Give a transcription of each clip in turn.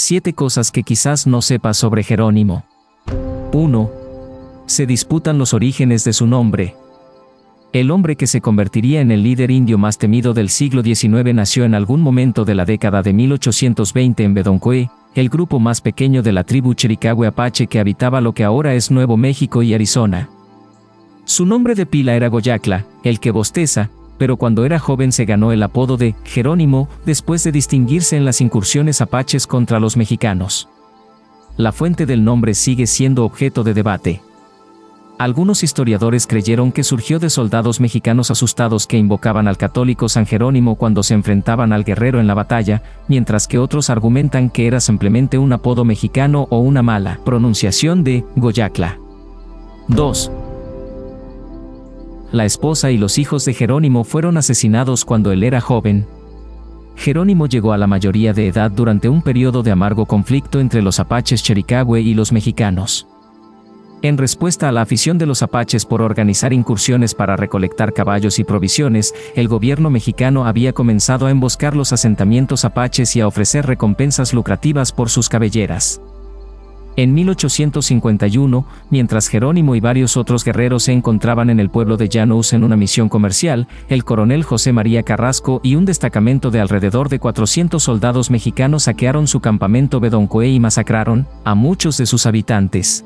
7 cosas que quizás no sepas sobre Jerónimo. 1. Se disputan los orígenes de su nombre. El hombre que se convertiría en el líder indio más temido del siglo XIX nació en algún momento de la década de 1820 en Bedonkohe, el grupo más pequeño de la tribu Chiricahua Apache que habitaba lo que ahora es Nuevo México y Arizona. Su nombre de pila era Goyacla, el que bosteza, pero cuando era joven se ganó el apodo de Jerónimo después de distinguirse en las incursiones apaches contra los mexicanos. La fuente del nombre sigue siendo objeto de debate. Algunos historiadores creyeron que surgió de soldados mexicanos asustados que invocaban al católico San Jerónimo cuando se enfrentaban al guerrero en la batalla, mientras que otros argumentan que era simplemente un apodo mexicano o una mala pronunciación de Goyacla. 2. La esposa y los hijos de Jerónimo fueron asesinados cuando él era joven. Jerónimo llegó a la mayoría de edad durante un periodo de amargo conflicto entre los apaches Chiricahua y los mexicanos. En respuesta a la afición de los apaches por organizar incursiones para recolectar caballos y provisiones, el gobierno mexicano había comenzado a emboscar los asentamientos apaches y a ofrecer recompensas lucrativas por sus cabelleras. En 1851, mientras Jerónimo y varios otros guerreros se encontraban en el pueblo de Llanos en una misión comercial, el coronel José María Carrasco y un destacamento de alrededor de 400 soldados mexicanos saquearon su campamento Bedonkohe y masacraron a muchos de sus habitantes.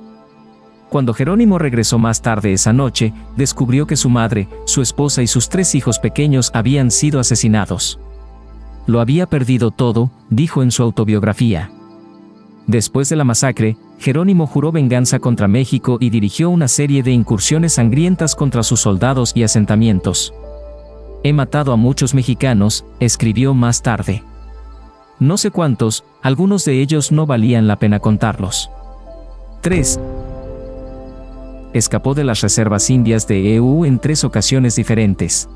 Cuando Jerónimo regresó más tarde esa noche, descubrió que su madre, su esposa y sus 3 hijos pequeños habían sido asesinados. Lo había perdido todo, dijo en su autobiografía. Después de la masacre, Jerónimo juró venganza contra México y dirigió una serie de incursiones sangrientas contra sus soldados y asentamientos. He matado a muchos mexicanos, escribió más tarde. No sé cuántos, algunos de ellos no valían la pena contarlos. 3. Escapó de las reservas indias de EU en 3 ocasiones diferentes.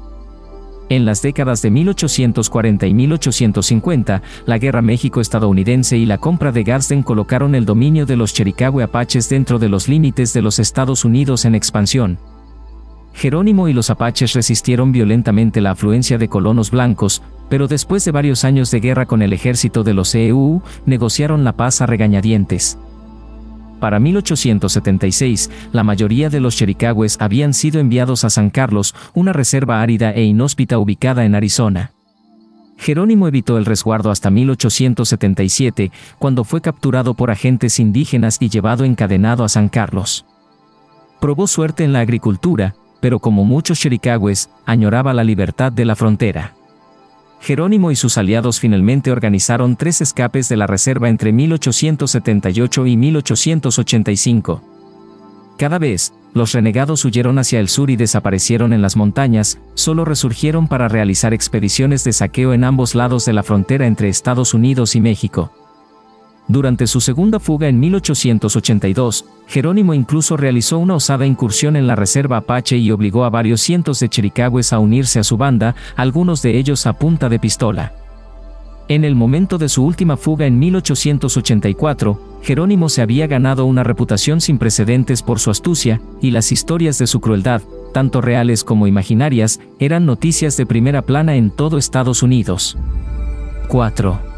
En las décadas de 1840 y 1850, la guerra México-estadounidense y la compra de Gadsden colocaron el dominio de los Chiricahua Apaches dentro de los límites de los Estados Unidos en expansión. Jerónimo y los apaches resistieron violentamente la afluencia de colonos blancos, pero después de varios años de guerra con el ejército de los EU, negociaron la paz a regañadientes. Para 1876, la mayoría de los chiricahues habían sido enviados a San Carlos, una reserva árida e inhóspita ubicada en Arizona. Jerónimo evitó el resguardo hasta 1877, cuando fue capturado por agentes indígenas y llevado encadenado a San Carlos. Probó suerte en la agricultura, pero como muchos chiricahues, añoraba la libertad de la frontera. Jerónimo y sus aliados finalmente organizaron 3 escapes de la reserva entre 1878 y 1885. Cada vez, los renegados huyeron hacia el sur y desaparecieron en las montañas, solo resurgieron para realizar expediciones de saqueo en ambos lados de la frontera entre Estados Unidos y México. Durante su segunda fuga en 1882, Jerónimo incluso realizó una osada incursión en la reserva Apache y obligó a varios cientos de chiricahues a unirse a su banda, algunos de ellos a punta de pistola. En el momento de su última fuga en 1884, Jerónimo se había ganado una reputación sin precedentes por su astucia, y las historias de su crueldad, tanto reales como imaginarias, eran noticias de primera plana en todo Estados Unidos. 4.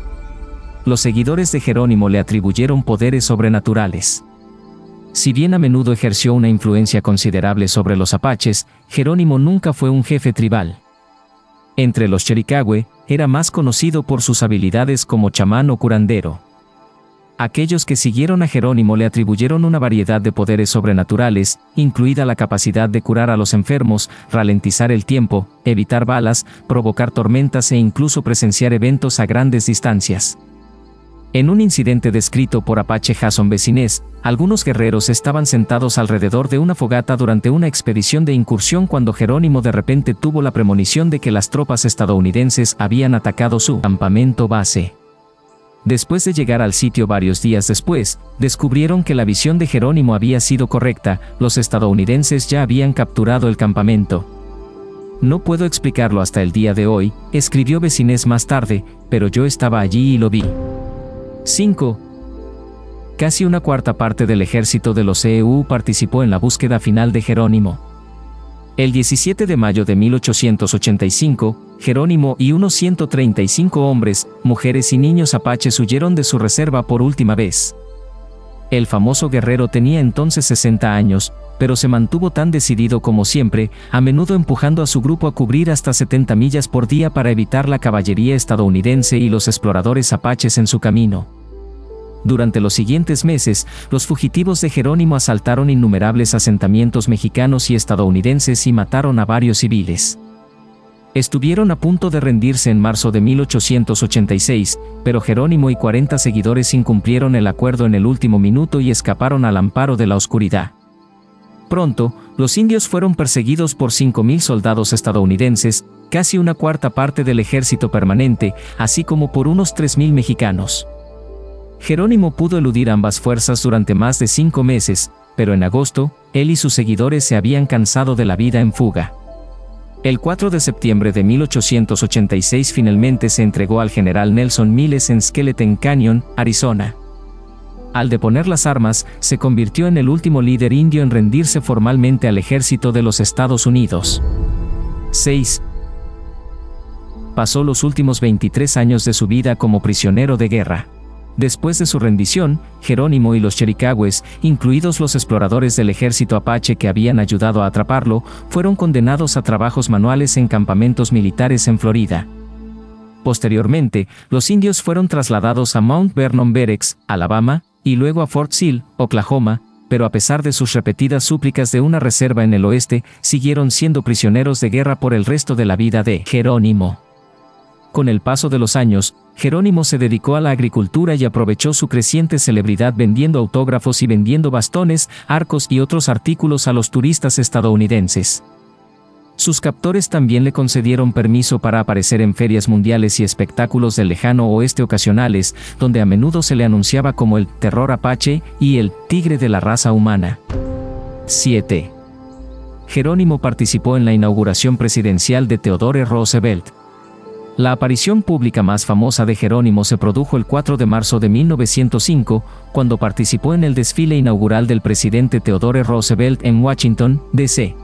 Los seguidores de Jerónimo le atribuyeron poderes sobrenaturales. Si bien a menudo ejerció una influencia considerable sobre los apaches, Jerónimo nunca fue un jefe tribal. Entre los chiricahue, era más conocido por sus habilidades como chamán o curandero. Aquellos que siguieron a Jerónimo le atribuyeron una variedad de poderes sobrenaturales, incluida la capacidad de curar a los enfermos, ralentizar el tiempo, evitar balas, provocar tormentas e incluso presenciar eventos a grandes distancias. En un incidente descrito por Apache Jason Besinés, algunos guerreros estaban sentados alrededor de una fogata durante una expedición de incursión cuando Jerónimo de repente tuvo la premonición de que las tropas estadounidenses habían atacado su campamento base. Después de llegar al sitio varios días después, descubrieron que la visión de Jerónimo había sido correcta, los estadounidenses ya habían capturado el campamento. No puedo explicarlo hasta el día de hoy, escribió Besinés más tarde, pero yo estaba allí y lo vi. 5. Casi una cuarta parte del ejército de los EU participó en la búsqueda final de Jerónimo. El 17 de mayo de 1885, Jerónimo y unos 135 hombres, mujeres y niños apaches huyeron de su reserva por última vez. El famoso guerrero tenía entonces 60 años, pero se mantuvo tan decidido como siempre, a menudo empujando a su grupo a cubrir hasta 70 millas por día para evitar la caballería estadounidense y los exploradores apaches en su camino. Durante los siguientes meses, los fugitivos de Jerónimo asaltaron innumerables asentamientos mexicanos y estadounidenses y mataron a varios civiles. Estuvieron a punto de rendirse en marzo de 1886, pero Jerónimo y 40 seguidores incumplieron el acuerdo en el último minuto y escaparon al amparo de la oscuridad. Pronto, los indios fueron perseguidos por 5,000 soldados estadounidenses, casi una cuarta parte del ejército permanente, así como por unos 3,000 mexicanos. Jerónimo pudo eludir ambas fuerzas durante más de 5 meses, pero en agosto, él y sus seguidores se habían cansado de la vida en fuga. El 4 de septiembre de 1886 finalmente se entregó al general Nelson Miles en Skeleton Canyon, Arizona. Al deponer las armas, se convirtió en el último líder indio en rendirse formalmente al ejército de los Estados Unidos. 6. Pasó los últimos 23 años de su vida como prisionero de guerra. Después de su rendición, Jerónimo y los chericahues, incluidos los exploradores del ejército apache que habían ayudado a atraparlo, fueron condenados a trabajos manuales en campamentos militares en Florida. Posteriormente, los indios fueron trasladados a Mount Vernon Barracks, Alabama, y luego a Fort Sill, Oklahoma, pero a pesar de sus repetidas súplicas de una reserva en el oeste, siguieron siendo prisioneros de guerra por el resto de la vida de Jerónimo. Con el paso de los años, Jerónimo se dedicó a la agricultura y aprovechó su creciente celebridad vendiendo autógrafos y vendiendo bastones, arcos y otros artículos a los turistas estadounidenses. Sus captores también le concedieron permiso para aparecer en ferias mundiales y espectáculos del lejano oeste ocasionales, donde a menudo se le anunciaba como el terror apache y el tigre de la raza humana. 7. Jerónimo participó en la inauguración presidencial de Theodore Roosevelt. La aparición pública más famosa de Jerónimo se produjo el 4 de marzo de 1905, cuando participó en el desfile inaugural del presidente Theodore Roosevelt en Washington, D.C.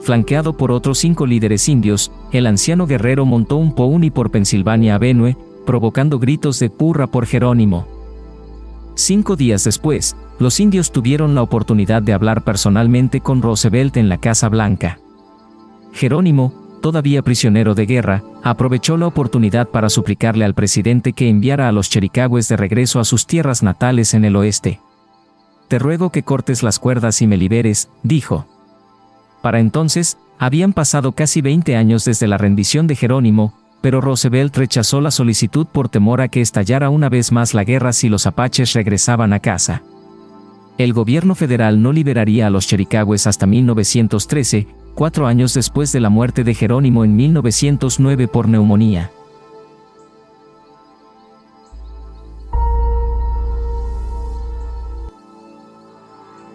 Flanqueado por otros 5 líderes indios, el anciano guerrero montó un pony por Pennsylvania Avenue, provocando gritos de "¡Hurra por Jerónimo!". 5 días después, los indios tuvieron la oportunidad de hablar personalmente con Roosevelt en la Casa Blanca. Jerónimo, todavía prisionero de guerra, aprovechó la oportunidad para suplicarle al presidente que enviara a los chericahues de regreso a sus tierras natales en el oeste. «Te ruego que cortes las cuerdas y me liberes», dijo. Para entonces, habían pasado casi 20 años desde la rendición de Jerónimo, pero Roosevelt rechazó la solicitud por temor a que estallara una vez más la guerra si los apaches regresaban a casa. El gobierno federal no liberaría a los chericahues hasta 1913, 4 años después de la muerte de Jerónimo en 1909 por neumonía.